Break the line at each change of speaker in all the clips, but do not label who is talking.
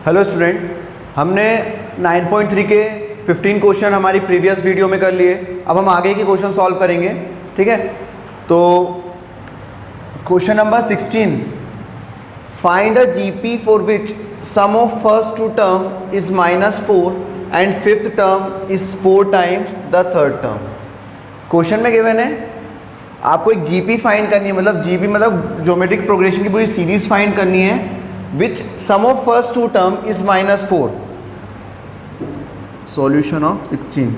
Hello student, हमने 9.3 के 15 question हमारी प्रीवियस वीडियो में कर लिए। अब हम आगे के क्वेश्चन सॉल्व करेंगे, ठीक है। तो question number 16, find a GP for which sum of first two term is -4 and fifth term is 4 times the third term. Question में गिवन है आपको एक जीपी फाइंड करनी है, मतलब जीपी मतलब ज्योमेट्रिक प्रोग्रेशन की पूरी सीरीज फाइंड करनी है which sum of first two term is -4। Solution of 16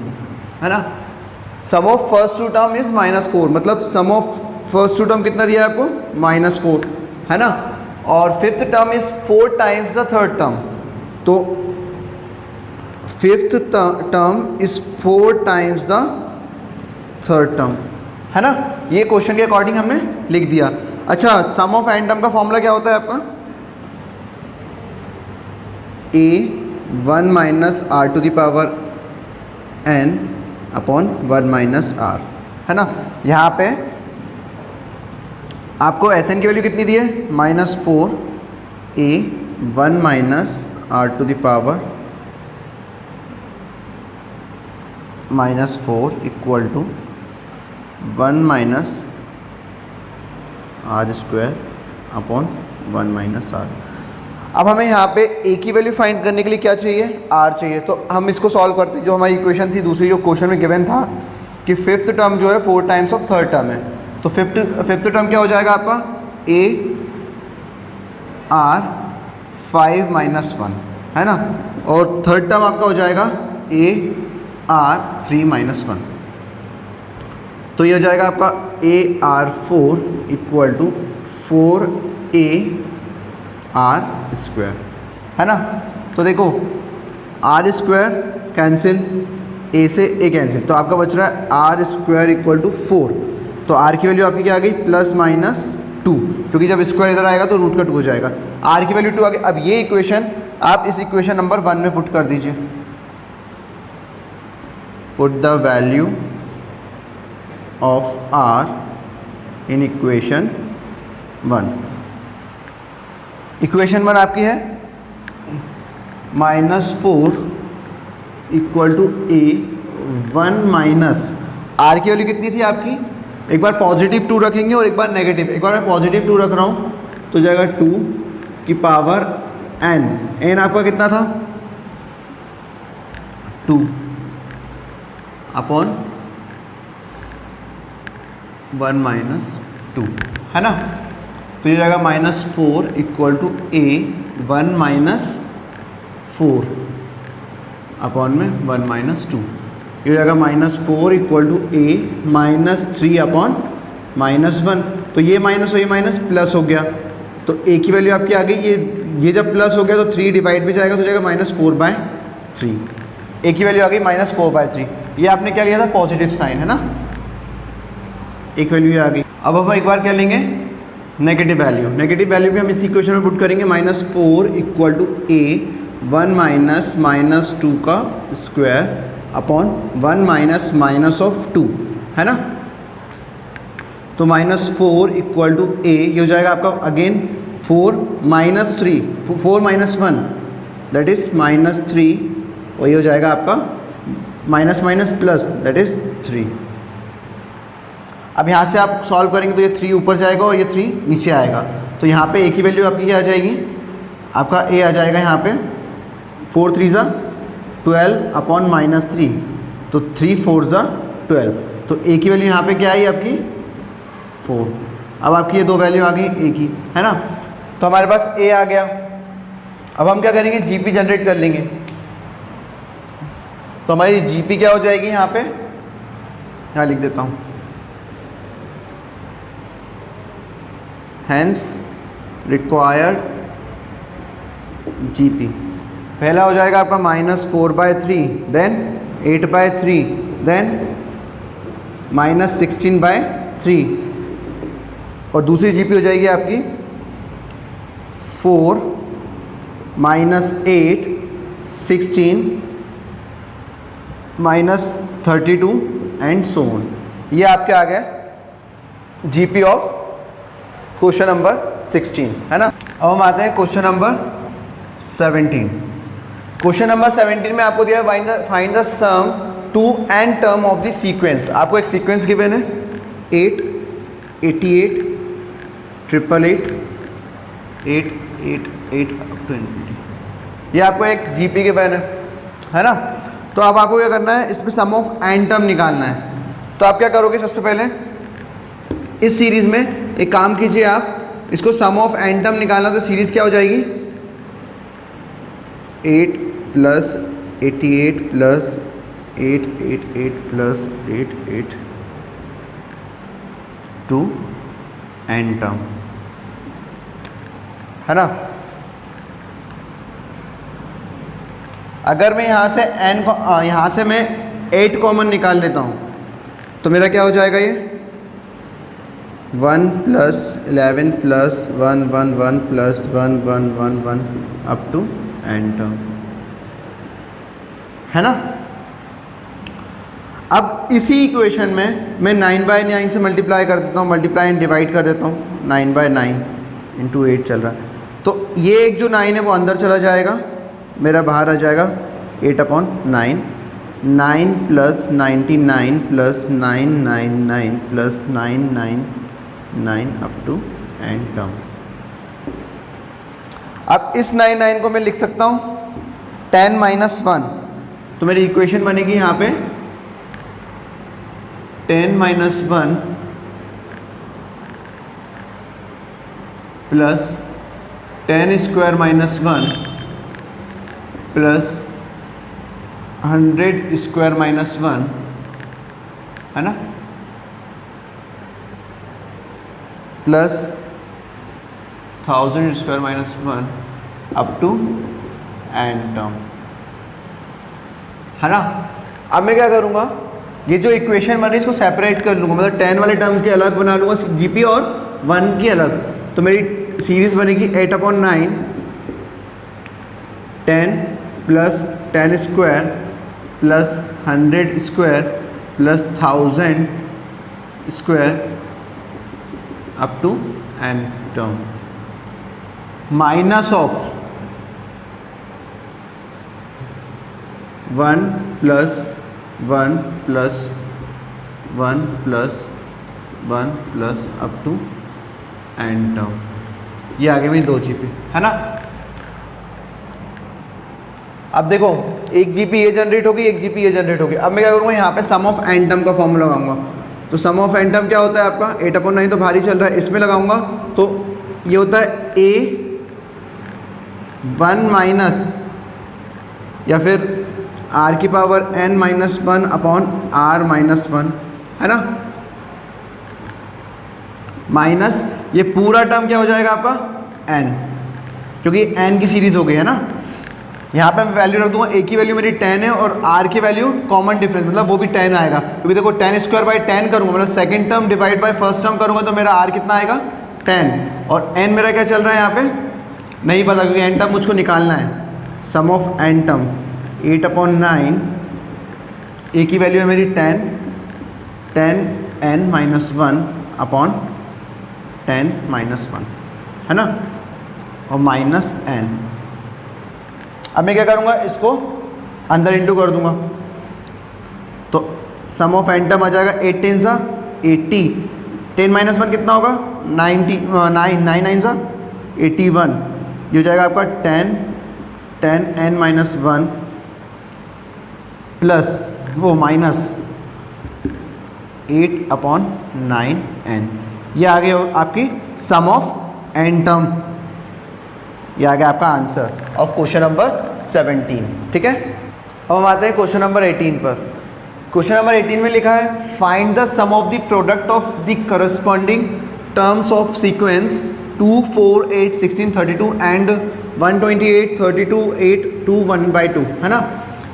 है ना। Sum of first two term is -4, मतलब sum of first two term कितना दिया है आपको, -4 है ना। और fifth term is 4 times the third term, तो fifth term is 4 times the third term है ना। ये क्वेश्चन के अकॉर्डिंग हमने लिख दिया। अच्छा, सम ऑफ एन टर्म का फॉर्मूला क्या होता है आपका, a 1 - r to the power n upon 1 - r है ना। यहाँ पे आपको Sn की वैल्यू कितनी दी है, -4 a 1 - r to the power -4 equal to 1 - r square upon 1 - r। अब हमें यहाँ पे a की वैल्यू फाइंड करने के लिए क्या चाहिए, r चाहिए। तो हम इसको सॉल्व करते हैं। जो हमारी इक्वेशन थी दूसरी, जो क्वेश्चन में गिवन था कि फिफ्थ टर्म जो है 4 टाइम्स ऑफ थर्ड टर्म है, तो फिफ्थ टर्म क्या हो जाएगा आपका, a r 5 - 1 है ना। और थर्ड टर्म आपका हो जाएगा a r 3 - 1। तो ये हो जाएगा आपका a r 4 equal to 4a r square है ना। तो देखो r स्क्वायर कैंसिल, a से a कैंसिल, तो आपका बच रहा है r स्क्वायर इक्वल टू 4। तो r की वैल्यू आपकी क्या आ गई, +-2, क्योंकि जब स्क्वायर इधर आएगा तो रूट कट हो जाएगा। r की वैल्यू 2 आ गई। अब ये इक्वेशन आप इस इक्वेशन नंबर 1 में पुट कर दीजिए। Put the value of r in equation 1। Equation 1 आपकी है -4 इक्वल टू a 1 - r की वैल्यू कितनी थी आपकी, एक बार पॉजिटिव 2 रखेंगे और एक बार नेगेटिव। एक बार मैं पॉजिटिव 2 रख रहा हूँ तो जाएगा 2 की पावर n। n आपका कितना था, 2 अपॉन 1 - 2 है ना। तो ये जाएगा -4 इक्वल टू a 1 - 4 अपॉन में 1 - 2। ये जाएगा -4 इक्वल टू a -3 अपॉन -1। तो ये माइनस और ये माइनस प्लस हो गया, तो a की वैल्यू आपकी आ गई। ये जब प्लस हो गया तो 3 डिवाइड भी जाएगा, तो जाएगा -4/3। a की वैल्यू आ गई -4/3। ये आपने क्या लिया था, पॉजिटिव साइन है ना। एक वैल्यू आ गई। अब हम एक बार क्या लेंगे, नेगेटिव वैल्यू। नेगेटिव वैल्यू भी हम इसी क्वेश्चन में पुट करेंगे। -4 इक्वल टू a 1 - -2 का स्क्वायर अपॉन 1 - -2 है ना। तो -4 इक्वल टू a, ये हो जाएगा आपका अगेन 4 - 3, 4 - 1 दैट इज -3, और ये हो जाएगा आपका माइनस प्लस दैट इज 3। अब यहाँ से आप सॉल्व करेंगे तो ये 3 ऊपर जाएगा और ये 3 नीचे आएगा। तो यहाँ पे a की वैल्यू आपकी क्या आ जाएगी, आपका a आ जाएगा यहाँ पे 4 3 ज़ा 12 अपॉन -3, तो 3 4 ज़ा 12। तो a की वैल्यू यहाँ पे क्या आई आपकी, 4। अब आपकी ये दो वैल्यू आ गई a की, है ना। तो हमारे पास a आ गया। अब हम क्या करेंगे, जीपी जनरेट कर लेंगे। तो हमारी जीपी क्या हो जाएगी, यहाँ पे यहाँ लिख देता हूँ, हैंस रिक्वायर्ड जीपी। पहला हो जाएगा आपका -4/3, देन 8/3, देन -16/3, और दूसरी जीपी हो जाएगी आपकी 4 -8 16 -32 एंड सो ऑन। ये आपके आ गया जीपी ऑफ क्वेश्चन नंबर 16 है ना। अब हम आते हैं क्वेश्चन नंबर 17। क्वेश्चन नंबर 17 में आपको दिया है find the sum to n term of the sequence. आपको एक सीक्वेंस गिवन है 8, 88, 888, 888 अप टू इन्फिनिटी। ये आपको एक जीपी गिवन है ना। तो अब आपको क्या करना है, इसमें सम ऑफ एन टर्म निकालना है। तो आप क्या करोगे, सबसे पहले इस सीरीज में एक काम कीजिए, आप इसको सम ऑफ एन टर्म निकालना। तो सीरीज क्या हो जाएगी, 8 + 88 + 888 + 882 एन टर्म, है ना। अगर मैं यहाँ से n को यहाँ से मैं 8 कॉमन निकाल लेता हूँ तो मेरा क्या हो जाएगा, ये 1 + 11 + 1 1 1 + 1 1 1 1 अप टू n टर्म, है ना। अब इसी इक्वेशन में मैं 9/9 से मल्टीप्लाई कर देता हूँ, मल्टीप्लाई एंड डिवाइड कर देता हूँ। 9/9 × 8 चल रहा है, तो ये एक जो 9 है वो अंदर चला जाएगा, मेरा बाहर आ जाएगा 8/9। 9 + 99 + 999 + 999 अप टू n टर्म। अब इस 99 को मैं लिख सकता हूँ 10 - 1, तो मेरी इक्वेशन बनेगी यहाँ पे 10 - 1 + 10² - 1 + 100² - 1, है ना, plus 1000² - 1 up to n term, है ना। अब मैं क्या करूँगा, ये जो इक्वेशन बनी इसको सेपरेट कर लूँगा, मतलब 10 वाले टर्म के अलग बना लूँगा जीपी और 1 की अलग। तो मेरी सीरीज बनेगी 8/9, 10 + 10² + 100² + 1000² up to n term, minus of 1 + 1 + 1 + 1 + up to n term. ये आगे में 2 जीपी, है ना। अब देखो, एक जीपी ये जनरेट होगी, एक जीपी ये जनरेट होगी। अब मैं क्या करूँगा, यहाँ पे सम ऑफ एन टर्म का फॉर्मूला लगाऊंगा। तो सम ऑफ एन टर्म क्या होता है आपका, 8/9 तो भारी चल रहा है, इसमें लगाऊंगा तो ये होता है a1 माइनस या फिर r⁻n - 1/r-1, है ना, माइनस ये पूरा टर्म क्या हो जाएगा आपका n, क्योंकि n की सीरीज हो गई है ना। यहाँ पे मैं वैल्यू रख दूंगा, a की वैल्यू मेरी 10 है और r की वैल्यू कॉमन डिफरेंस, मतलब वो भी 10 आएगा, क्योंकि देखो 10² / 10 करूँगा, मतलब second term divide by first term करूँगा तो मेरा r कितना आएगा 10, और n मेरा क्या चल रहा है यहाँ पे नहीं पता, क्योंकि n टर्म मुझको निकालना है। Sum of n term 8/9, a की वैल्यू है मेरी 10, 10n - 1/10 - 1, है ना, और माइनस n। अब मैं क्या करूँगा, इसको अंदर इंटू कर दूंगा, तो सम ऑफ एन टर्म आ जाएगा 8 × 10 = 80, 10 - 1 कितना होगा 90, 9 9 9 = 81, ये हो जाएगा आपका 10n - 1 प्लस वो माइनस 8/9n। ये आ गया आपकी सम ऑफ एन टर्म, ये आ गया आपका आंसर ऑफ क्वेश्चन नंबर 17। ठीक है, अब हम आते हैं क्वेश्चन नंबर 18 पर। क्वेश्चन नंबर 18 में लिखा है find the sum of the product of the corresponding terms of sequence 2 4 8 16 32 and 128 32 8 2 1/2, है ना।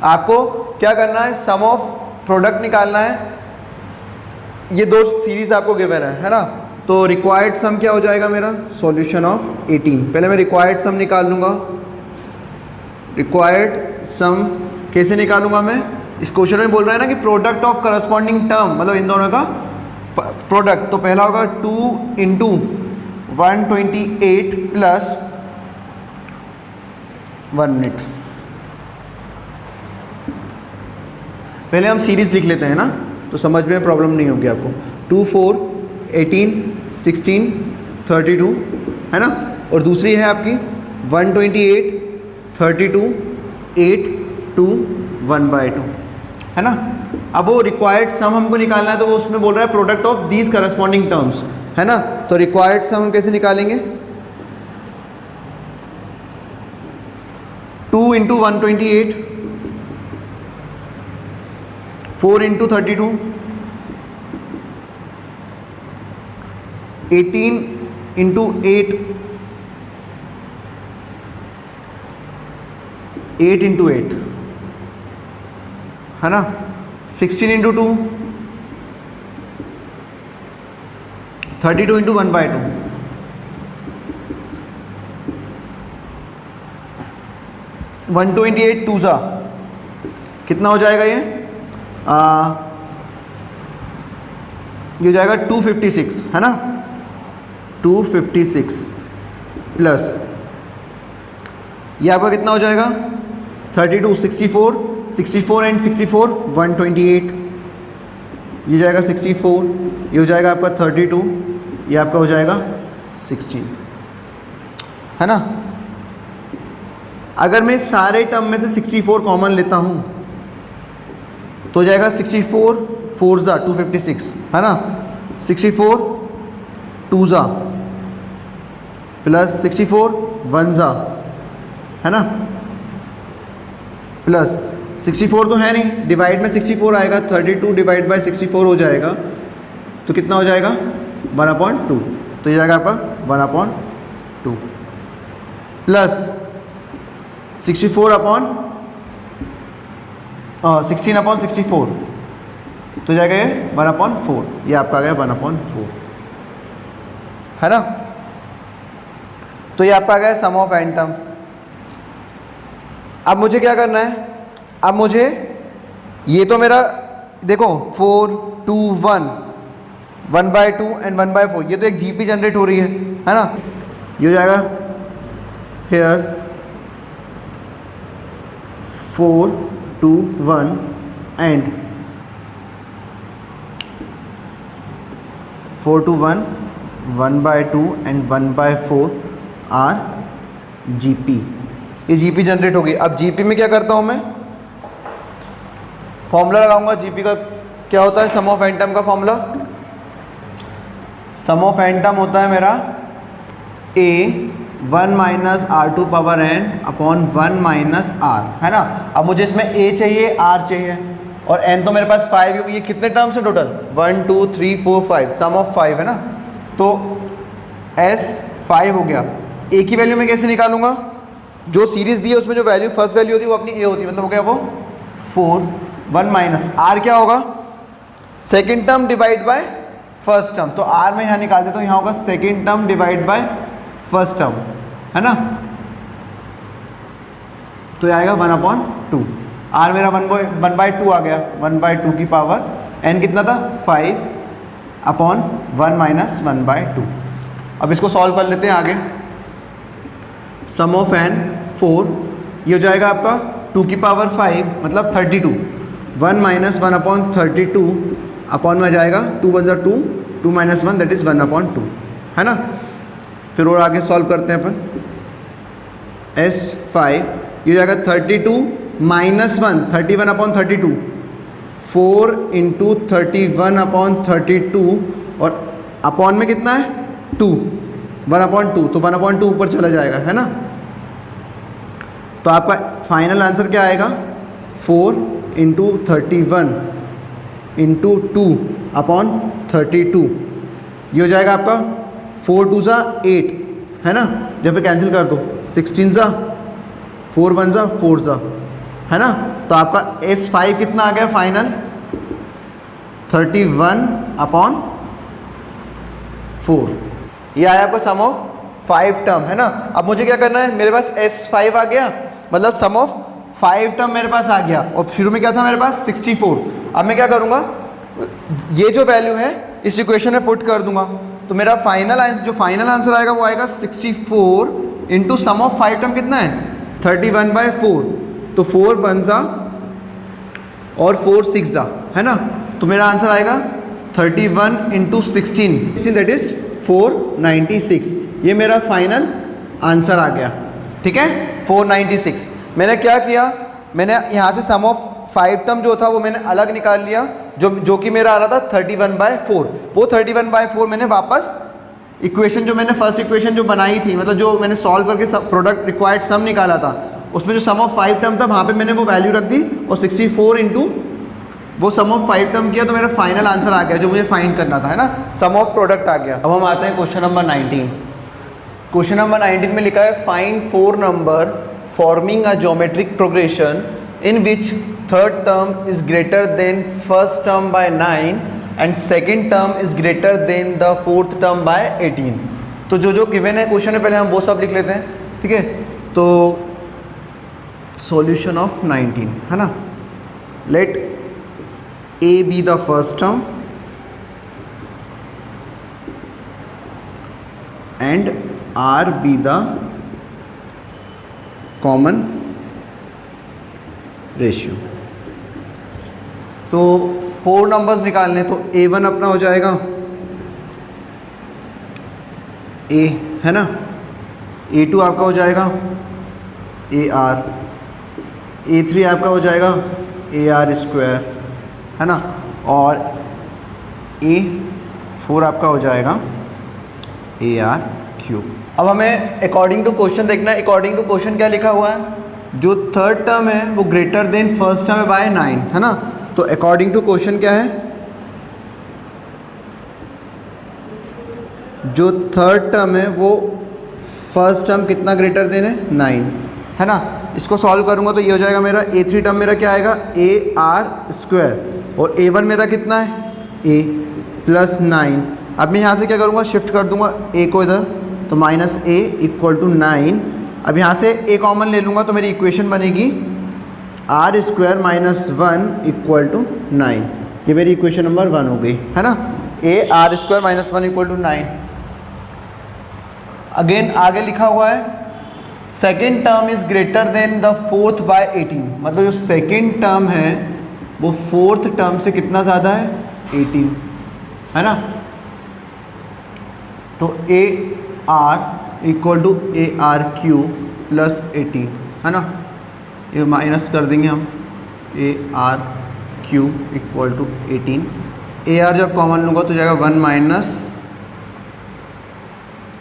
आपको क्या करना है, सम ऑफ प्रोडक्ट निकालना है। ये 2 सीरीज आपको गिवन है ना। तो रिक्वायर्ड सम क्या हो जाएगा मेरा, सॉल्यूशन ऑफ 18। पहले मैं रिक्वायर्ड सम निकाल लूँगा। रिक्वायर्ड सम कैसे निकालूंगा मैं, इस क्वेश्चन में बोल रहा है ना कि प्रोडक्ट ऑफ करस्पॉन्डिंग टर्म, मतलब इन दोनों का प्रोडक्ट। तो पहला होगा 2 × 128 प्लस 1 मिनट। पहले हम सीरीज लिख लेते हैं ना, तो समझ में प्रॉब्लम नहीं होगी आपको। 2 4 18 16 32 है ना, और दूसरी है आपकी 128 32 8 2 1/2 है ना। अब वो रिक्वायर्ड सम हमको निकालना है, तो वो उसमें बोल रहा है product of these corresponding terms है ना। तो रिक्वायर्ड सम हम कैसे निकालेंगे? 2 × 128 4 × 32 18 × 8 8 × 8 है ना, 16 × 2 32 × 1/2 128 2 ज़ा कितना हो जाएगा ये हो जाएगा 256 है ना, 256 प्लस ये आपका कितना हो जाएगा 32 64 64 एंड 64 128 ये जाएगा 64, ये हो जाएगा आपका 32, ये आपका हो जाएगा 16 है ना। अगर मैं सारे टर्म में से 64 कॉमन लेता हूँ तो हो जाएगा 64 4 ज़ा 256 है ना, 64 2 ज़ा प्लस 64 1 ज़ा है ना, प्लस 64 तो है नहीं, डिवाइड में 64 आएगा, 32 डिवाइड बाय 64 हो जाएगा, तो कितना हो जाएगा 1/2, तो ये जाएगा आपका 1/2 प्लस 16/64 तो जाएगा ये 1/4, ये आपका आ गया 1/4 है ना। तो ये आपका आ गया सम ऑफ n टर्म। अब मुझे क्या करना है, अब मुझे ये तो मेरा देखो 4 2 1 1/2 एंड 1/4 ये तो एक जीपी जनरेट हो रही है ना, ये हो जाएगा here 4 2 1 and 4 2 1 1/2 and 1/4 are GP, ये जीपी जनरेट होगी। अब जीपी में क्या करता हूँ मैं, फॉर्मूला लगाऊंगा जीपी का। क्या होता है सम ऑफ एन टर्म का formula? Sum of n term होता है मेरा a 1 - r² power n upon 1 - r है ना। अब मुझे इसमें a चाहिए r चाहिए और n तो मेरे पास 5 क्योंकि ये कितने टर्म्स है टोटल 1 2 3 4 5 सम ऑफ 5 है ना, तो s 5 हो गया। a की वैल्यू मैं कैसे निकालूंगा, जो सीरीज दी है उसमें जो वैल्यू फर्स्ट वैल्यू होती है वो अपनी a होती है, मतलब हो गया वो 4 1 माइनस r क्या होगा second term divide by first term, तो r में यहाँ निकाल देता हूँ, यहाँ होगा second term divide by first term है ना, तो ये आएगा 1/2, r मेरा 1/2 आ गया, 1/2 की पावर n कितना था 5 अपॉन 1 - 1/2। अब इसको सॉल्व कर लेते हैं आगे। सम ऑफ n 4 ये हो जाएगा आपका 2 की पावर 5 मतलब 32, 1 - 1/32 अपॉन में जाएगा 2 1 = 2 2 - 1 दैट इज़ 1/2 है ना। फिर और आगे सॉल्व करते हैं अपन। S5 ये हो जाएगा 32 - 1 31/32 4 × 31/32 और अपॉन में कितना है 2 1/2, तो 1/2 ऊपर चला जाएगा है ना। तो आपका फाइनल आंसर क्या आएगा 4 × 31 × 2/32, ये हो जाएगा आपका 4 2 ज़ा 8 है ना, जब फिर कैंसिल कर दो 16 ज़ा 4 1 ज़ा 4 ज़ा है ना। तो आपका S5 कितना आ गया फाइनल 31/4, ये आया आपका सम ऑफ 5 टर्म है ना। अब मुझे क्या करना है, मेरे पास S5 आ गया मतलब सम ऑफ 5 टर्म मेरे पास आ गया और शुरू में क्या था मेरे पास 64। अब मैं क्या करूँगा, ये जो वैल्यू है इस इक्वेशन में पुट कर दूंगा, तो मेरा फाइनल आंसर जो फाइनल आंसर आएगा वो आएगा 64 इंटू सम ऑफ 5 टर्म कितना है 31/4, तो 4 1 जा और 4 6 जा, है ना। तो मेरा आंसर आएगा 31 × 16, दैट इज 496। ये मेरा फाइनल आंसर आ गया, ठीक है, 496। मैंने क्या किया, मैंने यहाँ से सम ऑफ 5 टर्म जो था वो मैंने अलग निकाल लिया, जो कि मेरा आ रहा था 31/4। वो 31/4 मैंने वापस इक्वेशन, जो मैंने फर्स्ट इक्वेशन जो बनाई थी, मतलब जो मैंने सॉल्व करके सब प्रोडक्ट रिक्वायर्ड सम निकाला था, उसमें जो सम ऑफ 5 टर्म था वहाँ पे मैंने वो वैल्यू रख दी और 64 इंटू वो सम ऑफ 5 टर्म किया, तो मेरा फाइनल आंसर आ गया जो मुझे फाइंड करना था, है ना। सम ऑफ प्रोडक्ट आ गया। अब हम आते हैं क्वेश्चन नंबर 19। क्वेश्चन नंबर 19 में लिखा है find 4 number forming a geometric progression in which third term is greater than first term by 9 and second term is greater than the fourth term by 18। तो जो गिवन है question है पहले हम वो सब लिख लेते हैं, ठीक है। तो सॉल्यूशन ऑफ 19, है ना। Let a be the first term and r be the common ratio. तो 4 नंबर्स निकालने, तो a1 अपना हो जाएगा a, है ना। a2 आपका हो जाएगा ar, a3 आपका हो जाएगा ar², है ना। और a4 आपका हो जाएगा ar³। अब हमें अकॉर्डिंग टू क्वेश्चन देखना है। अकॉर्डिंग टू क्वेश्चन क्या लिखा हुआ है, जो थर्ड टर्म है वो ग्रेटर देन फर्स्ट टर्म है बाय 9, है ना। तो अकॉर्डिंग टू क्वेश्चन क्या है, जो थर्ड टर्म है वो फर्स्ट टर्म कितना ग्रेटर देन है, 9, है ना। इसको सॉल्व करूंगा तो ये हो जाएगा मेरा a3 टर्म मेरा क्या आएगा ar² और a1 मेरा कितना है a + 9। अब मैं यहाँ से क्या करूँगा, शिफ्ट कर दूंगा a को इधर, तो -a = 9। अब यहाँ से a कॉमन ले लूँगा तो मेरी इक्वेशन बनेगी r² - 1 = 9। ये मेरी इक्वेशन नंबर 1 हो गई, है ना। a r² - 1 = 9। अगेन आगे लिखा हुआ है second term is greater than the fourth by 18, मतलब जो सेकेंड टर्म है वो फोर्थ टर्म से कितना ज़्यादा है, 18, है ना। तो ar = ar³ + 18, है ना। ये माइनस कर देंगे हम, ar³ = 18। ar जब कॉमन लूँगा तो जाएगा 1 -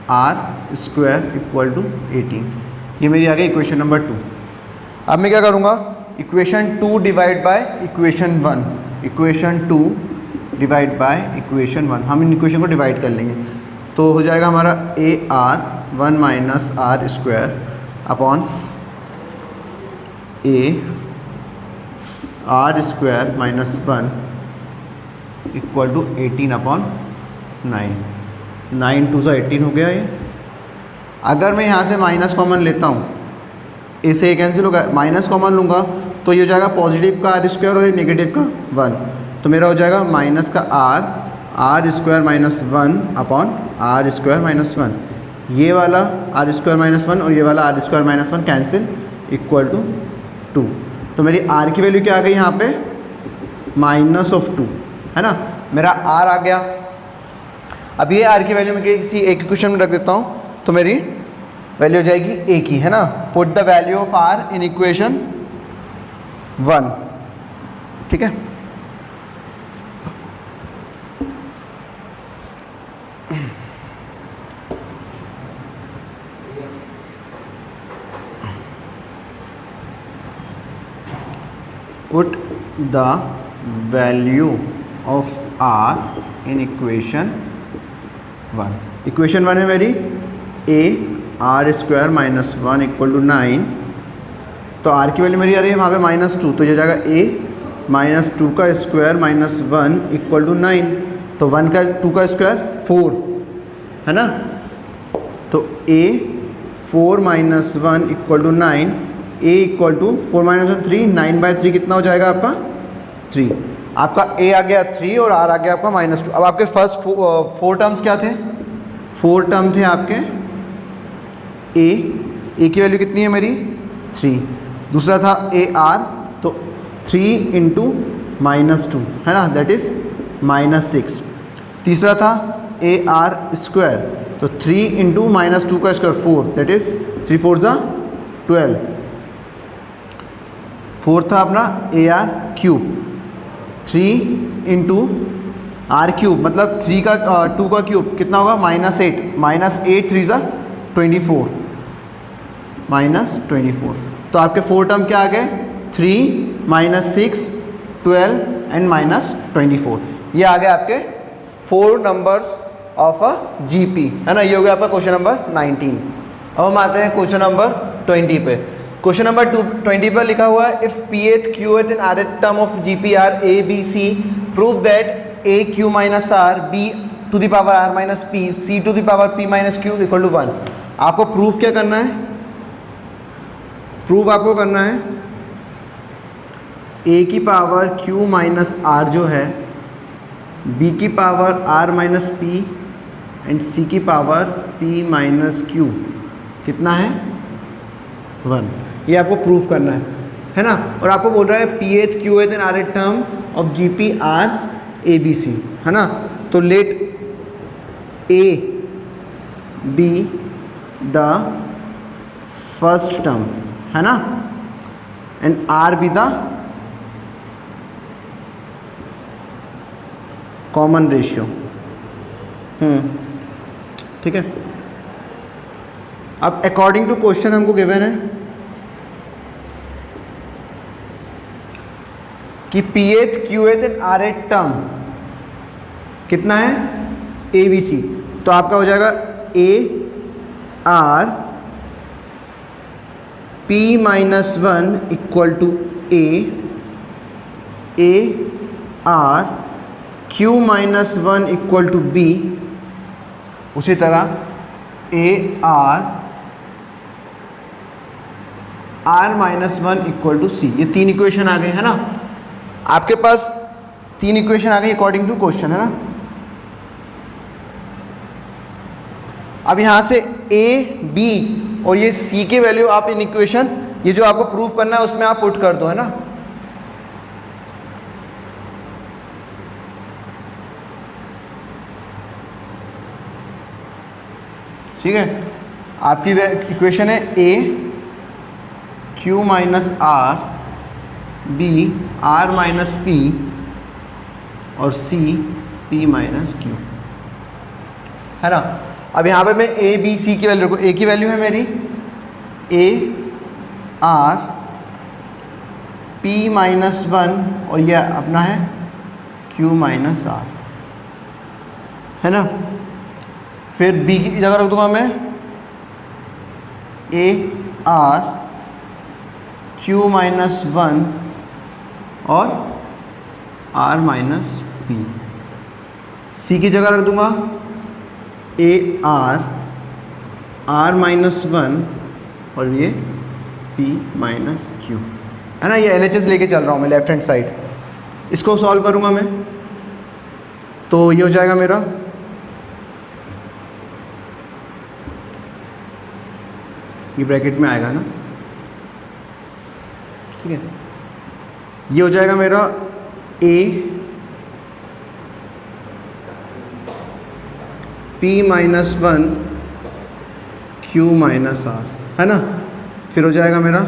r² = 18। ये मेरी आ गई इक्वेशन नंबर 2। अब मैं क्या करूँगा, equation 2 divide by equation 1, equation 2 divide by equation 1, हम इन इक्वेशन को डिवाइड कर लेंगे। तो हो जाएगा हमारा ar 1 - r² upon a r² - 1 = 18/9। 9 × 2 = 18 हो गया ये। अगर मैं यहाँ से माइनस कॉमन लेता हूँ, इसे ये कैंसिल होगा, माइनस कॉमन लूँगा तो ये हो जाएगा पॉजिटिव का r² और ये नेगेटिव का 1, तो मेरा हो जाएगा माइनस का r² - 1 r² - 1। ये वाला r² - 1 और ये वाला r² - 1 कैंसिल = 2। तो मेरी r की वैल्यू क्या आ गई यहाँ पे, -2, है ना। मेरा r आ गया। अब ये r की वैल्यू मैं किसी एक इक्वेशन में रख देता हूँ, तो मेरी वैल्यू हो जाएगी a की, है ना। Put the value of r in equation 1, ठीक है। Put the value of r in equation 1। Equation 1 है मेरी a r² - 1 = 9। तो r की वैल्यू मेरी आ रही है वहाँ पे -2, तो ये जाएगा a -2 का स्क्वायर - 1 = 9। तो 1 का 2 का स्क्वायर 4, है ना। तो a 4 - 1 = 9, a = 4 - 1 3, 9/3 कितना हो जाएगा आपका 3। आपका a आ गया 3 और r आ गया आपका -2। अब आपके फर्स्ट 4 टर्म्स क्या थे, 4 टर्म थे आपके a की वैल्यू कितनी है मेरी 3, दूसरा था AR, तो 3 इंटू -2 है ना, दैट इज़ -6। तीसरा था AR स्क्वायर, तो 3 इंटू -2 का स्क्वायर 4, दैट इज़ 3 4 ज़ा 12। फोर्थ था अपना AR cube, 3 into R cube, मतलब 3 का 2 का क्यूब कितना होगा -8, -8 3 ज़ा 24, -24। तो आपके 4 टर्म क्या आ गए, 3 -6 12 एंड -24। ये आ गए आपके 4 नंबर्स ऑफ अ GP, है ना। ये हो गया आपका क्वेश्चन नंबर 19। अब हम आते हैं क्वेश्चन नंबर 20 पे। क्वेश्चन नंबर 20 पर लिखा हुआ है if Pth Qth and Rth term of GP are A B C, prove that AQ minus R B to the power R minus P C to the power P minus Q equal to 1। आपको proof क्या करना है, proof आपको करना है A की power Q minus R जो है, B की power R minus P and C की पावर P माइनस Q कितना है 1। ये आपको प्रूफ करना है ना। और आपको बोल रहा है Pth Qth and Rth term of GP are ABC, है ना। तो let A be the first term, है ना, and R be the common ratio. ठीक है। अब अकॉर्डिंग टू क्वेश्चन हमको गिवन है कि Pth Qth and Rth term कितना है ABC, तो आपका हो जाएगा AR P minus 1 equal to AR Q minus 1 equal to B, उसी तरह AR R minus 1 equal to C। ये 3 इक्वेशन आ गए, है ना। आपके पास 3 इक्वेशन आ गई अकॉर्डिंग टू क्वेश्चन, है ना। अब यहाँ से A B और ये C के वैल्यू आप इन इक्वेशन, ये जो आपको प्रूफ करना है उसमें आप पुट कर दो, है ना। ठीक है। आपकी इक्वेशन है A Q minus R, B R minus P और C P माइनस Q, है ना। अब यहाँ पे मैं A B C की वैल्यू रखूँ। A की वैल्यू है मेरी A R P माइनस 1 और यह अपना है Q माइनस R, है ना। फिर B की जगह रख दूंगा मैं A R Q माइनस 1 और R माइनस P। C की जगह रख दूंगा A R माइनस 1 और ये P माइनस Q, है ना। ये LHS लेके चल रहा हूँ मैं लेफ्ट हैंड साइड। इसको सॉल्व करूँगा मैं, तो ये हो जाएगा मेरा ये ब्रैकेट में आएगा ना, ठीक है। ये हो जाएगा मेरा A P minus 1 Q minus R, है ना। फिर हो जाएगा मेरा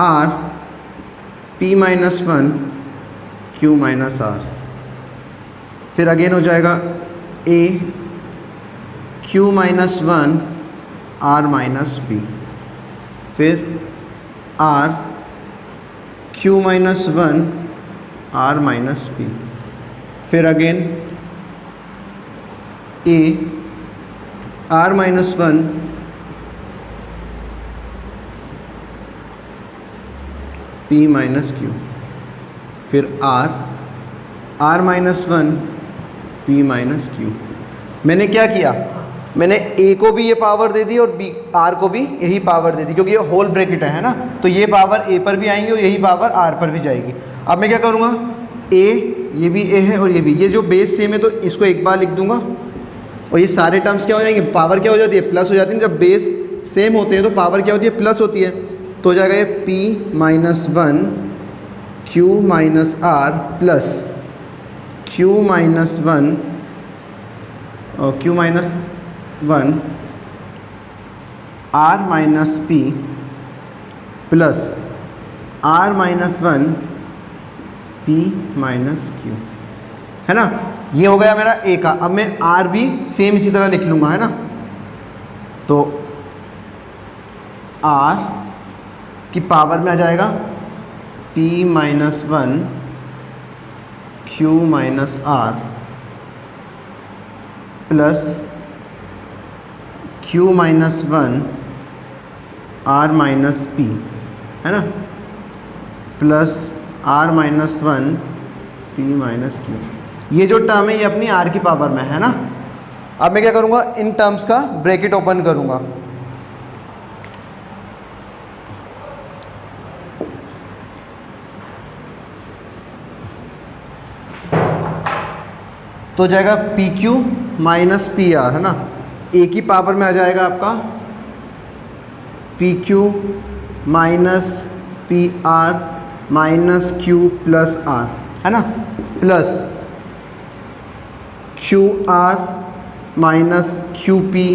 R P minus 1 Q minus R। फिर अगेन हो जाएगा A Q minus 1 R minus P। फिर R Q minus 1 R minus P। फिर again A R minus 1 P minus Q। फिर R minus 1 P minus Q। मैंने क्या किया, मैंने A को भी ये पावर दे दी और B R को भी यही पावर दे दी, क्योंकि ये होल ब्रैकेट है ना। तो ये पावर A पर भी आएंगी और यही पावर R पर भी जाएगी। अब मैं क्या करूँगा, A ये भी A है और ये भी, ये जो बेस सेम है तो इसको एक बार लिख दूंगा और ये सारे टर्म्स क्या हो जाएंगे, पावर क्या हो जाती है, प्लस हो जाती है। जब बेस सेम होते हैं तो पावर क्या होती है, प्लस होती है। तो हो जाएगा ये p minus 1 q minus r plus q minus 1 और q minus 1 r minus p plus r minus 1 p minus q, है ना। ये हो गया मेरा a का। अब मैं r भी सेम इसी तरह लिख लूँगा, है ना। तो r की पावर में आ जाएगा p minus 1 q minus r plus q minus 1 r minus p, है ना, plus r minus 1 p minus q। ये जो टर्म है ये अपनी r की पावर में है ना। अब मैं क्या करूँगा, इन टर्म्स का ब्रैकेट ओपन करूँगा। तो जाएगा P Q minus P R, है ना। ए की पावर में आ जाएगा आपका P Q minus P R minus Q plus R, है ना, plus Q R minus Q P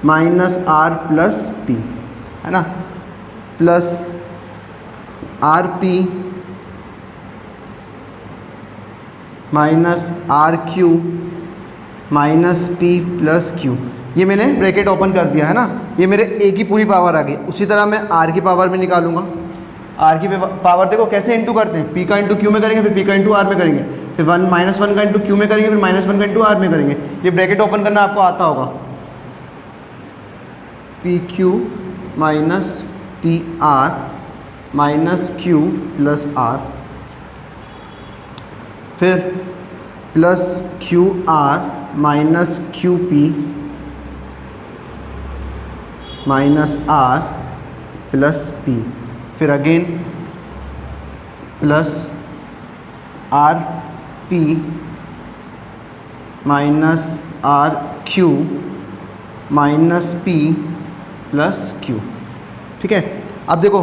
minus R plus P, है ना, plus R P minus R Q minus P plus Q. ये मैंने ब्रैकेट ओपन कर दिया, है ना। ये मेरे ए की पूरी पावर आ गई। उसी तरह मैं आर की पावर में निकालूंगा। आर की पावर देखो कैसे इंटू करते हैं, पी का इंटू क्यू में करेंगे, फिर पी का इंटू आर में करेंगे, फिर माइनस वन का इंटू क्यू में करेंगे, फिर माइनस वन का इंटू आर में करेंगे। ये ब्रैकेट ओपन करना आपको आता होगा। P Q minus P R minus Q plus R, फिर plus Q R minus Q P minus R plus P, फिर again plus R P minus R Q minus P plus Q. ठीक है। अब देखो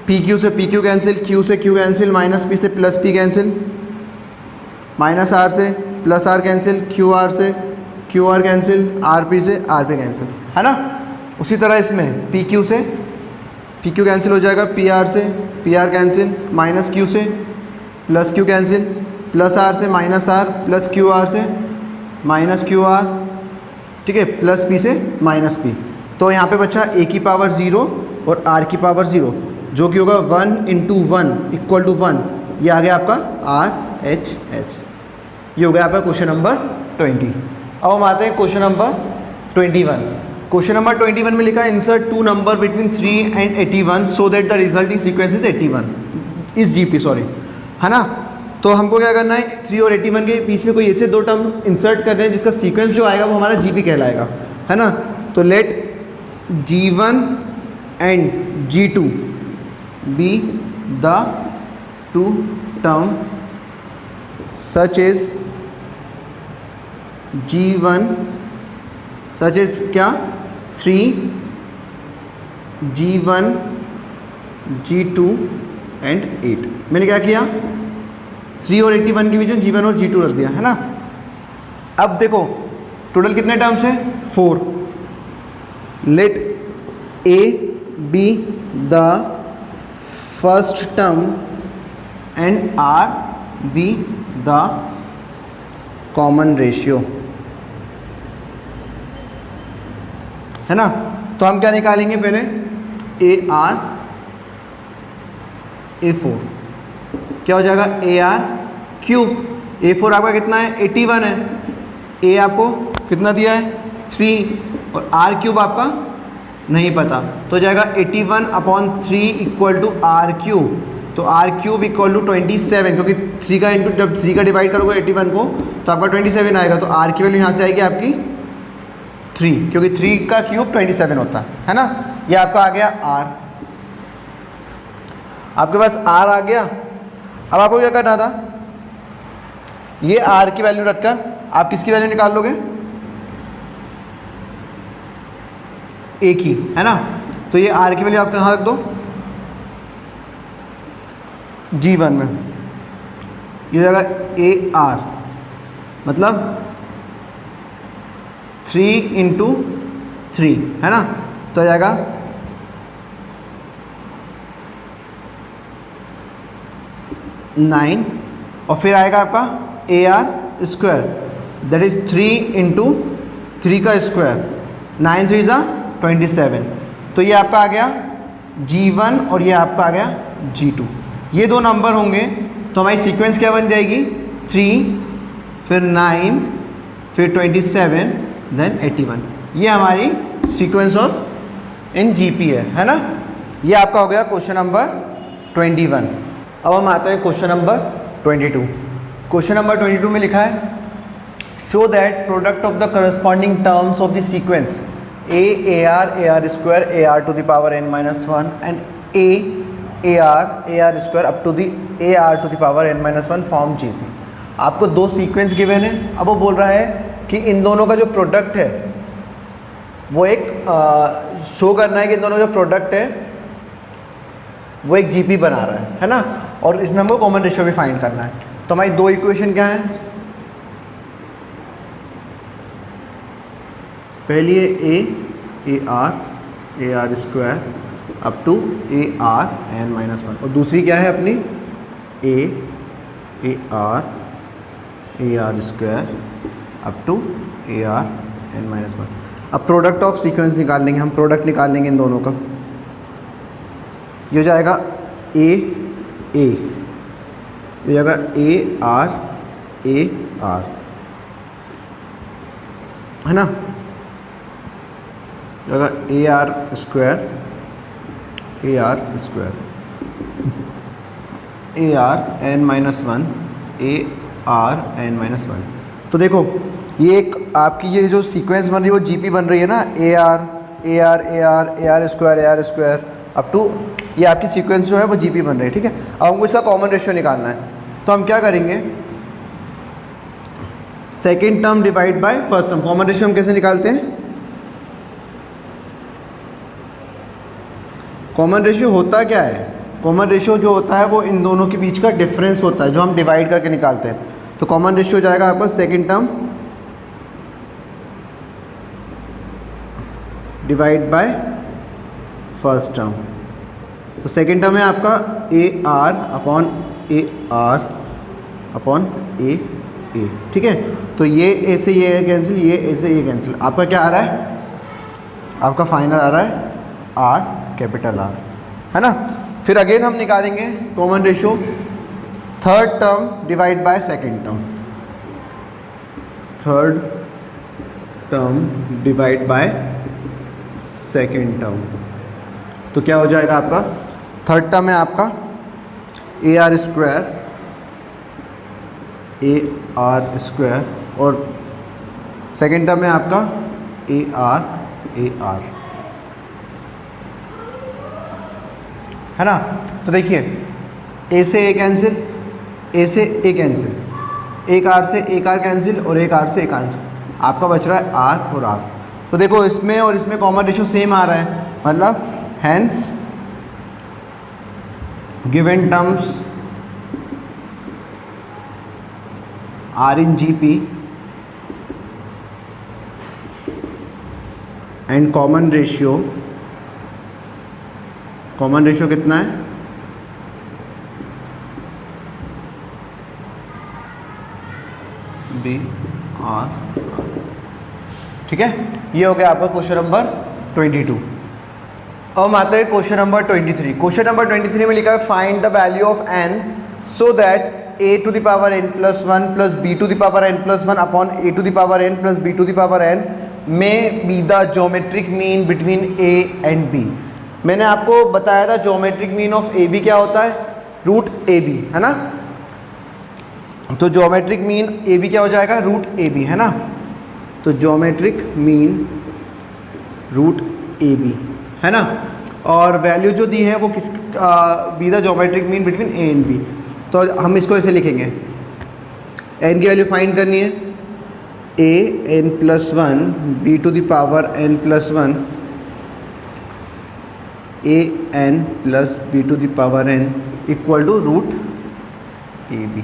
पी क्यू से P Q cancel, Q से Q cancel, minus P से plus P cancel, minus R से plus R cancel, Q R से Q R cancel, R P से आर पी कैंसिल, है ना। उसी तरह इसमें पी क्यू से पी क्यू कैंसिल हो जाएगा, पी आर से P R cancel, minus Q से plus Q cancel, plus R से minus R, plus Q R से माइनस क्यू आर, ठीक है, प्लस पी से माइनस पी। तो यहाँ पे बचा ए की पावर 0 और आर की पावर 0, जो कि होगा 1 इंटू 1 इक्वल टू 1। ये आ गया आपका आर एच एस। ये हो गया आपका क्वेश्चन नंबर 20। अब हम आते हैं क्वेश्चन नंबर 21। क्वेश्चन नंबर 21 में लिखा है insert 2 number between 3 and 81 so that the resulting sequence is 81 इस जीपी, सॉरी, है ना। तो हमको क्या करना है, 3 और 81 के बीच में कोई ऐसे दो टर्म इंसर्ट करने हैं जिसका सीक्वेंस जो आएगा वो हमारा जीपी कहलाएगा, है ना। तो let G1 and G2 be the 2 term such as G1 such as क्या 3 G1 G2 एंड 8। मैंने क्या किया, 3 और 81 के बीच में G1 और G2 रख दिया, है ना। अब देखो टोटल कितने टर्म्स हैं, 4। Let A be the first term and R be the common ratio, है ना। तो हम क्या निकालेंगे पहले, AR A4 क्या हो जाएगा, AR क्यूब। A4 आपका कितना है, 81 है। A आपको कितना दिया है, 3, और R क्यूब आपका नहीं पता, तो जाएगा 81/3 इक्वल टू R क्यूब। तो R क्यूब इक्वल टू 27, क्योंकि 3 का इंटू जब 3 का डिवाइड करोगे 81 को तो आपका 27 आएगा। तो R की वैल्यू यहाँ से आएगी आपकी 3, क्योंकि 3 का क्यूब 27 होता है ना। ये आपका आ गया R। आपके पास R आ गया। अब आपको क्या करना था, ये R की वैल्यू रखकर आप किसकी वैल्यू निकाल लोगे, A की, है ना। तो ये आर की वैल्यू आप कहाँ रख दो, G1 में। ये हो जाएगा ए आर, मतलब 3 × 3 है ना, तो आ जाएगा 9 और फिर आएगा आपका ए आर स्क्वायर, दैट इज 3 × 3 का स्क्वायर, 9 3 = 27। तो ये आपका आ गया G1 और ये आपका आ गया G2। ये दो नंबर होंगे तो हमारी सीक्वेंस क्या बन जाएगी, 3 फिर 9 फिर 27 देन 81। ये हमारी सीक्वेंस ऑफ इन जीपी है ना। ये आपका हो गया क्वेश्चन नंबर 21। अब हम आते हैं क्वेश्चन नंबर 22। क्वेश्चन नंबर 22 में लिखा है show that product of the corresponding terms of the sequence A R square A R to the power n minus 1 and A R square up to the A R to the power n minus 1 form GP. आपको दो sequence given है। अब वो बोल रहा है कि इन दोनों का जो प्रोडक्ट है वो एक शो करना है कि इन दोनों जो प्रोडक्ट है वो एक जीपी बना रहा है ना, और इसमें हमको कॉमन रेशियो भी फाइंड करना है। तो हमारी दो इक्वेशन क्या है, पहली है A R square up to A R n minus 1, और दूसरी क्या है अपनी A R square up to A R n minus 1। अब प्रोडक्ट ऑफ सीक्वेंस निकाल लेंगे हम, प्रोडक्ट निकाल लेंगे इन दोनों का। ये हो जाएगा ए हो जाएगा ए आर है ना, जाएगा ए R square A R n minus 1 A R n minus 1। तो देखो ये एक आपकी ये जो सीक्वेंस बन रही है वो जीपी बन रही है ना, A R square up to ये आपकी सीक्वेंस जो है वो जीपी बन रही है। ठीक है, अब हमको इसका कॉमन रेशियो निकालना है। तो हम क्या करेंगे, second term divide by first term. Common ratio हम कैसे निकालते हैं, कॉमन रेशियो होता क्या है, कॉमन रेशियो जो होता है वो इन दोनों के बीच का डिफरेंस होता है जो हम डिवाइड करके निकालते हैं। तो कॉमन रेशियो हो जाएगा आपका second term divide by first term. तो सेकेंड टर्म है आपका ए आर अपॉन ए। ठीक है, तो ये ए से ये कैंसिल, ये ए से ये कैंसिल। आपका क्या आ रहा है, आपका फाइनल आ रहा है आर कैपिटल आर है ना। फिर अगेन हम निकालेंगे common ratio, third term divide by second term, third term divide by second term. तो क्या हो जाएगा आपका, थर्ड टर्म है आपका ए आर स्क्वायर और सेकेंड टर्म है आपका ए आर है ना। तो देखिए ए से ए कैंसिल, ए से ए कैंसिल, एक आर से एक आर कैंसिल और एक आर से एक आर, आपका बच रहा है आर और आर। तो देखो इसमें और इसमें कॉमन रेशियो सेम आ रहा है, मतलब hence given terms are in GP and common ratio कितना है, बी आर। ठीक है, ये हो गया आपका क्वेश्चन नंबर 22। अब हम आते हैं क्वेश्चन नंबर 23। क्वेश्चन नंबर 23 में लिखा है find the value of n so that a to the power n plus 1 plus b to the power n plus 1 upon a to the power n plus b to the power n may be the geometric mean between a and b। मैंने आपको बताया था geometric mean of A B क्या होता है, root A B है ना। तो ज्योमेट्रिक मीन ए बी क्या हो जाएगा, रूट ए बी है ना। तो geometric mean root A B है ना, और वैल्यू जो दी है वो किस be the geometric mean between A and B. तो हम इसको ऐसे लिखेंगे, एन की वैल्यू फाइंड करनी है, A N plus 1 B to the power n plus 1 A N plus B to the power N equal to root A B.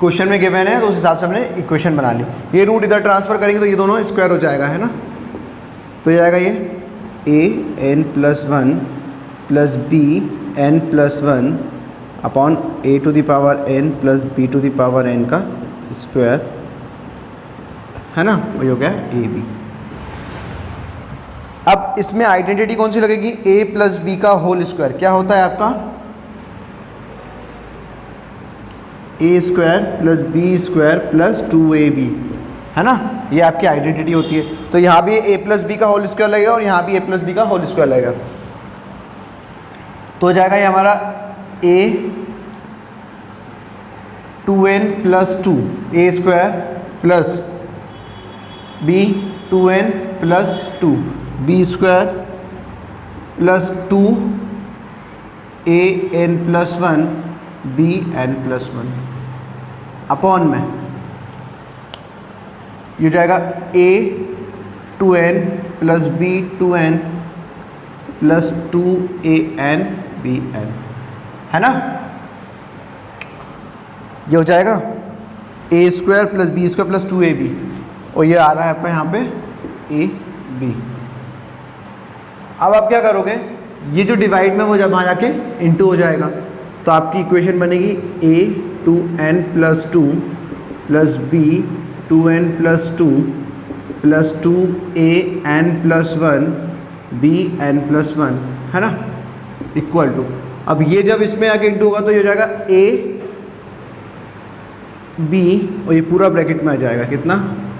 Question में given है तो उस हिसाब से हमने इक्वेशन बना ली। ये रूट इधर ट्रांसफर करेंगे तो ये दोनों स्क्वायर हो जाएगा, है ना। तो ये आएगा ये A N plus one plus B N plus one upon A to the power N plus B to the power N का स्क्वायर, है ना। वही हो गया ए बी। अब इसमें आइडेंटिटी कौन सी लगेगी, ए प्लस बी का होल स्क्वायर क्या होता है आपका, A square plus B square plus 2ab, है ना। ये आपकी आइडेंटिटी होती है। तो यहाँ भी ए प्लस बी का होल स्क्वायर लगेगा और यहाँ भी ए प्लस बी का होल स्क्वायर लगेगा। तो हो जाएगा ये हमारा a 2n plus 2 A square plus b 2n plus 2 B square plus 2 A N plus 1 B N plus 1 upon में ये हो जाएगा a 2n plus b 2n plus 2an bn, है ना। ये हो जाएगा a square plus B square plus 2ab और ये आ रहा है आपका यहाँ पे a b। अब आप क्या करोगे, ये जो डिवाइड में वो जब वहाँ जाके इंटू हो जाएगा तो आपकी इक्वेशन बनेगी a 2n plus 2 plus b 2n plus 2 plus 2an plus 1 bn plus 1, है ना, इक्वल टू। अब ये जब इसमें आके इंटू होगा तो ये हो जाएगा a b और ये पूरा ब्रैकेट में आ जाएगा कितना,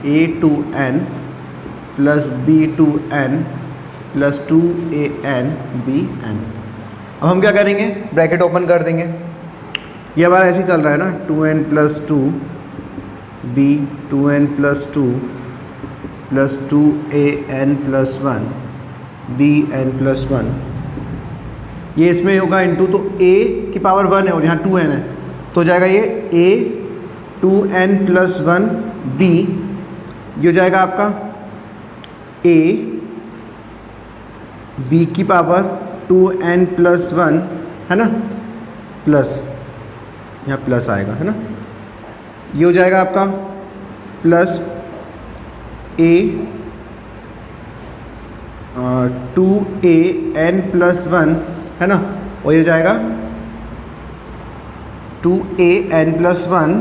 a2n plus b2n plus 2an bn। अब हम क्या करेंगे, ब्रैकेट ओपन कर देंगे। ये हमारा ऐसे ही चल रहा है ना, 2n plus 2 b 2n plus 2 plus 2an plus 1 bn plus 1। ये इसमें होगा इंटू, तो a की पावर 1 है और यहाँ 2n है तो हो जाएगा ये a 2n प्लस 1 b, ये हो जाएगा आपका a b की पावर 2n प्लस 1, है ना, प्लस यहाँ प्लस आएगा, है ना। ये हो जाएगा आपका प्लस a 2an प्लस 1, है ना, और ये हो जाएगा 2an प्लस 1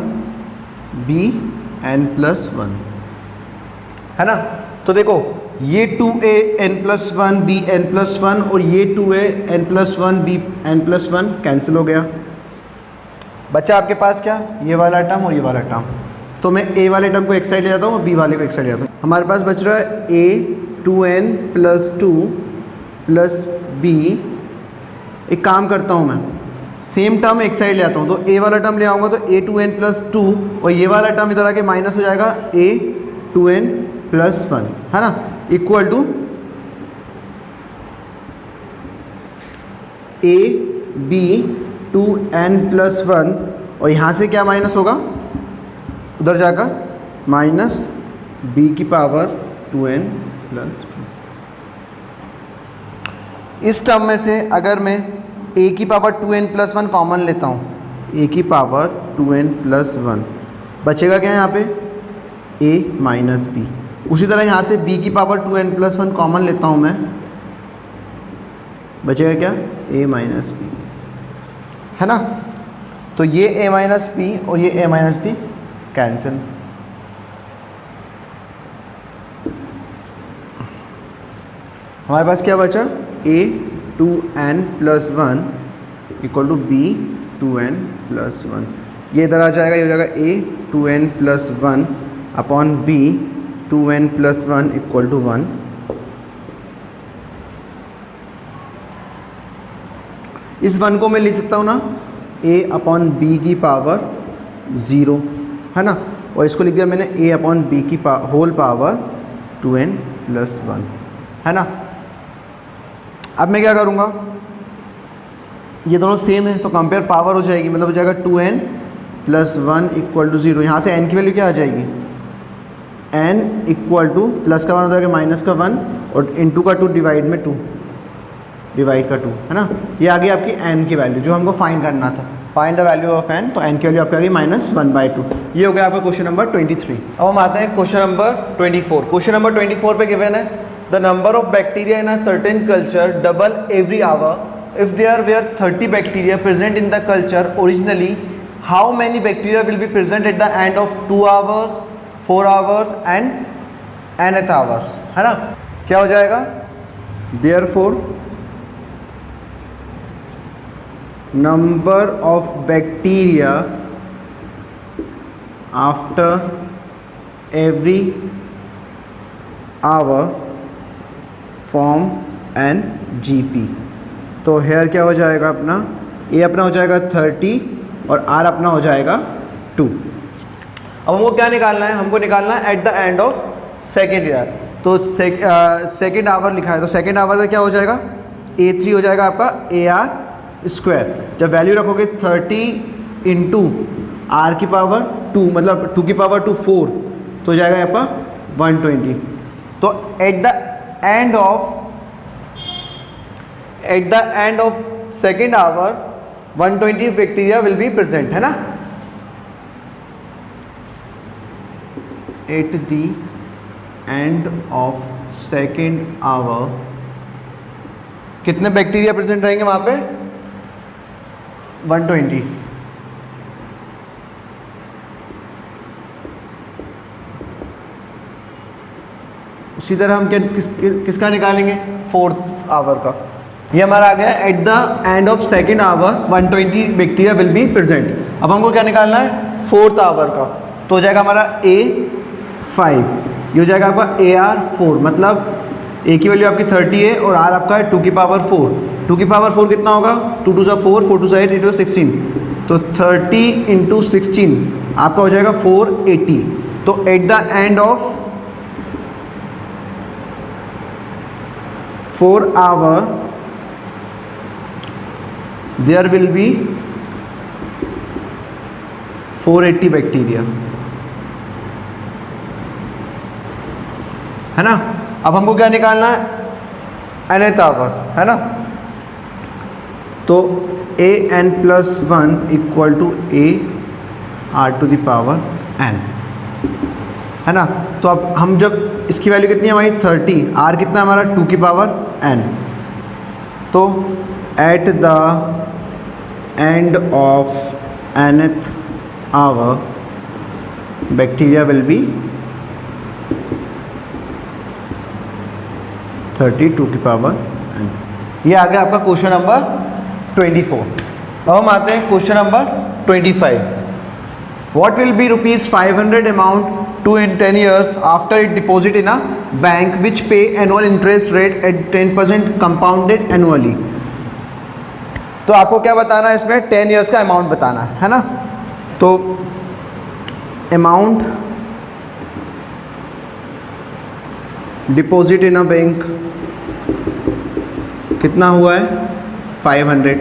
bn प्लस 1, है ना। तो देखो ये 2an प्लस 1 bn प्लस 1 और ये 2an plus 1 bn plus 1 cancel हो गया। बच्चा आपके पास क्या, ये वाला टर्म और ये वाला टर्म। तो मैं a वाले टर्म को एक साइड ले जाता हूँ और b वाले को एक साइड ले जाता हूँ। हमारे पास बच रहा है a 2n plus 2 plus b। एक काम करता हूँ, मैं सेम टर्म एक साइड ले आता हूँ, तो a वाला टर्म ले आऊँगा तो a2n प्लस 2 और ये वाला टर्म इधर आके माइनस हो जाएगा a2n प्लस 1, है ना, equal to a b 2n plus 1 और यहाँ से क्या माइनस होगा, उधर जाकर माइनस b की पावर 2n प्लस 2। इस टर्म में से अगर मैं a की पावर 2n प्लस 1 कॉमन लेता हूँ, a की पावर 2n प्लस 1 बचेगा क्या यहाँ पे a माइनस b। उसी तरह यहाँ से b की पावर 2n प्लस 1 कॉमन लेता हूँ मैं, बचेगा क्या a माइनस b, है ना। तो ये a माइनस b और ये a माइनस b कैंसिल। हमारे पास क्या बचा, a 2n plus 1 equal to b 2n plus 1। ये इधर आ जाएगा, ये हो जाएगा a 2n plus 1 upon b 2n plus 1 equal to 1। इस 1 को मैं लिख सकता हूँ ना a अपॉन b की पावर 0, है ना, और इसको लिख दिया मैंने a अपॉन b की होल पावर 2n प्लस 1, है ना। अब मैं क्या करूँगा, ये दोनों सेम है तो कंपेयर पावर हो जाएगी, मतलब हो जाएगा 2n प्लस 1 इक्वल टू 0। यहाँ से n की वैल्यू क्या आ जाएगी, n इक्वल टू प्लस का 1 हो जाएगा माइनस का 1 और इंटू का 2 डिवाइड में 2, डिवाइड का 2, है ना। ये आ गई आपकी n की वैल्यू जो हमको फाइंड करना था, find the value of n, तो n की वैल्यू आपकी आ गई -1/2। ये हो गया आपका क्वेश्चन नंबर 23। अब हम आते हैं क्वेश्चन नंबर 24। क्वेश्चन नंबर 24 पे गिवन है the number of bacteria in a certain culture double every hour if there were 30 bacteria present in the culture originally, how many bacteria will be present at the end of 2 hours, 4 hours and nth hours, है ना। क्या हो जाएगा, therefore number of bacteria after every hour form an GP। तो hair क्या हो जाएगा अपना, ए अपना हो जाएगा 30 और आर अपना हो जाएगा 2। अब हमको क्या निकालना है, हमको निकालना है eight the end of second year. तो सेकेंड आवर लिखा है, तो सेकेंड आवर का क्या हो जाएगा, A3 हो जाएगा आपका AR स्क्वायर। जब वैल्यू रखोगे 30 इंटू आर की पावर 2, मतलब 2 की पावर 2 4, तो हो जाएगा आपका 120। तो at the end of second hour 120 bacteria will be present, है ना। Eight the end of second hour कितने बैक्टीरिया प्रेजेंट रहेंगे वहां पे, 120। उसी तरह हम किसका निकालेंगे, 4th आवर का। ये हमारा आ गया eight the end of second hour 120 bacteria will be present. अब हमको क्या निकालना है, 4th आवर का, तो हो जाएगा हमारा A5, ये हो जाएगा आपका AR4, मतलब ए की वैल्यू आपकी 30 है और आर आपका है 2 की पावर 4। 2 की पावर 4 कितना होगा, 2 2 4, 4 2 8, 8 16, तो 30 इंटू 16 आपका हो जाएगा 480। तो at the end of 4 hour there will be 480 bacteria, है ना। अब हमको क्या निकालना है, nth आवर, है ना। तो an+1 equal to AR⁴ n, है ना। तो अब हम जब इसकी वैल्यू कितनी है हमारी 30, r कितना है हमारा 2 की पावर n, तो at the end of nth hour bacteria will be 32 की पावर n। ये आ गया आपका क्वेश्चन नंबर 24। अब हम आते हैं question number 25। What will be ₹500 amount to in 10 years after it deposit in a bank which pay annual interest rate at 10% compounded annually. तो आपको क्या बताना है इसमें, 10 years का अमाउंट बताना है ना। तो amount deposit in a bank कितना हुआ है, 500,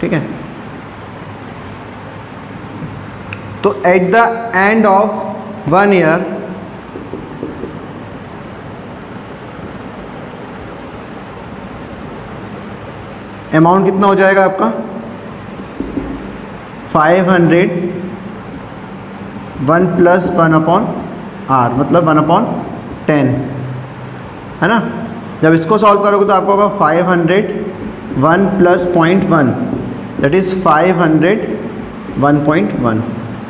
ठीक है। तो at the end of 1 year amount कितना हो जाएगा आपका, 500, 1 + 1/r, मतलब 1/10, है ना। जब इसको सॉल्व करोगे तो आपको होगा 500, 1 + 0.1, दैट इज़ 500, 1.1।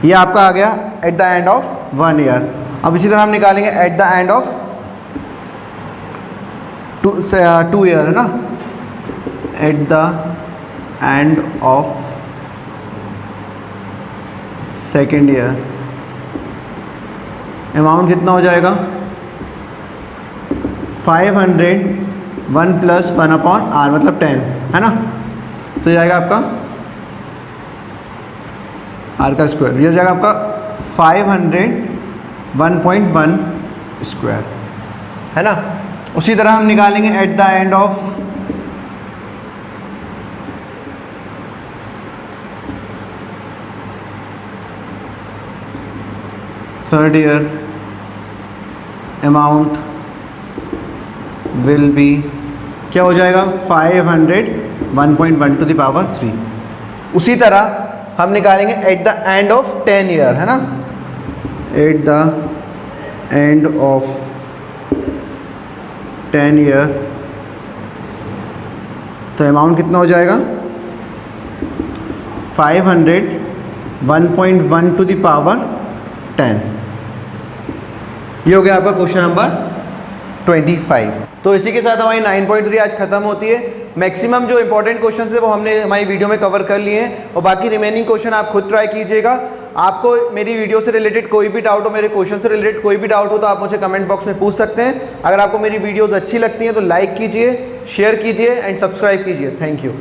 ये आपका आ गया eight the end of 1 year। अब इसी तरह हम निकालेंगे eight the end of 2 year, है ना। Eight the end of second year amount कितना हो जाएगा, 500, 1 + 1/r, मतलब 10, है ना। तो ये जाएगा आपका r का स्क्वायर, ये हो जाएगा आपका 500, 1.1 स्क्वायर, है ना। उसी तरह हम निकालेंगे eight the end of third year amount will be क्या हो जाएगा 500 1.1 टू द पावर 3। उसी तरह हम निकालेंगे eight the end of 10 year, है ना, eight the end of 10 year, तो अमाउंट कितना हो जाएगा 500 1.1 टू द पावर 10। ये हो गया आपका क्वेश्चन नंबर 25। तो इसी के साथ हमारी 9.3 आज खत्म होती है। मैक्सिमम जो इंपॉर्टेंट क्वेश्चन थे वो हमने हमारी वीडियो में कवर कर लिए हैं, और बाकी रिमेनिंग क्वेश्चन आप खुद ट्राई कीजिएगा। आपको मेरी वीडियो से रिलेटेड कोई भी डाउट हो, मेरे क्वेश्चन से रिलेटेड कोई भी डाउट हो, तो आप मुझे कमेंट बॉक्स में पूछ सकते हैं। अगर आपको मेरी वीडियोज़ अच्छी लगती हैं तो लाइक कीजिए, शेयर कीजिए एंड सब्सक्राइब कीजिए। Thank you.